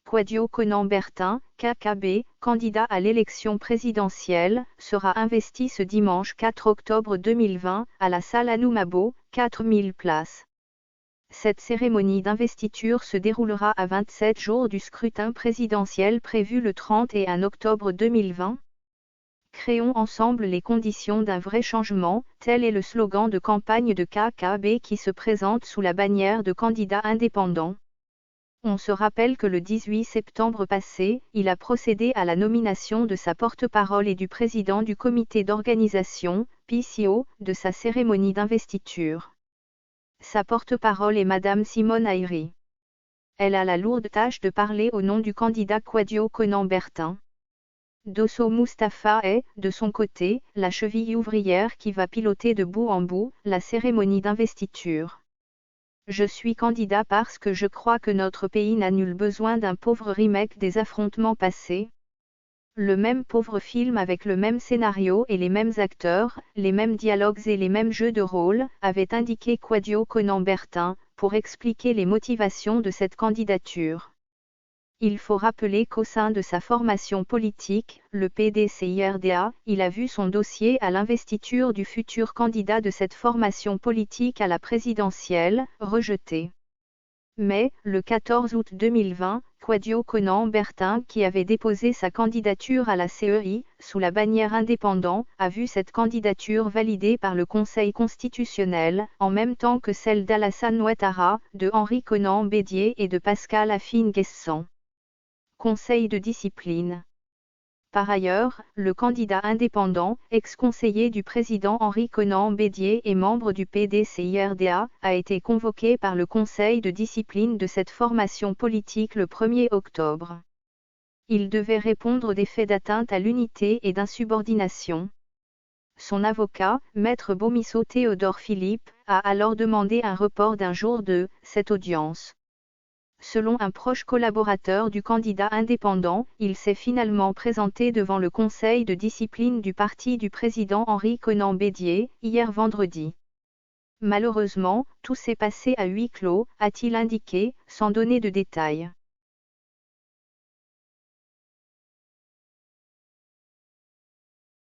Kwadwo Conan-Bertin, KKB, candidat à l'élection présidentielle, sera investi ce dimanche 4 octobre 2020, à la salle Anoumabo, 4000 places. Cette cérémonie d'investiture se déroulera à 27 jours du scrutin présidentiel prévu le 31 octobre 2020. Créons ensemble les conditions d'un vrai changement, tel est le slogan de campagne de KKB qui se présente sous la bannière de candidat indépendant. On se rappelle que le 18 septembre passé, il a procédé à la nomination de sa porte-parole et du président du comité d'organisation, PCO, de sa cérémonie d'investiture. Sa porte-parole est Madame Simone Ayri. Elle a la lourde tâche de parler au nom du candidat Kwadwo Conan-Bertin. Dosso Mustapha est, de son côté, la cheville ouvrière qui va piloter de bout en bout la cérémonie d'investiture. Je suis candidat parce que je crois que notre pays n'a nul besoin d'un pauvre remake des affrontements passés. Le même pauvre film avec le même scénario et les mêmes acteurs, les mêmes dialogues et les mêmes jeux de rôle, avait indiqué Kwadwo Conan-Bertin, pour expliquer les motivations de cette candidature. Il faut rappeler qu'au sein de sa formation politique, le PDCIRDA, il a vu son dossier à l'investiture du futur candidat de cette formation politique à la présidentielle, rejeté. Mais, le 14 août 2020, Kwadwo Conan-Bertin, qui avait déposé sa candidature à la CEI, sous la bannière indépendant, a vu cette candidature validée par le Conseil constitutionnel, en même temps que celle d'Alassane Ouattara, de Henri Konan Bédié et de Pascal Afine-Guessan. Conseil de discipline. Par ailleurs, le candidat indépendant, ex-conseiller du président Henri Konan Bédié et membre du PDCIRDA, a été convoqué par le Conseil de discipline de cette formation politique le 1er octobre. Il devait répondre des faits d'atteinte à l'unité et d'insubordination. Son avocat, Maître Bomisso Théodore Philippe, a alors demandé un report d'un jour de cette audience. Selon un proche collaborateur du candidat indépendant, il s'est finalement présenté devant le conseil de discipline du parti du président Henri Konan Bédié, hier vendredi. Malheureusement, tout s'est passé à huis clos, a-t-il indiqué, sans donner de détails.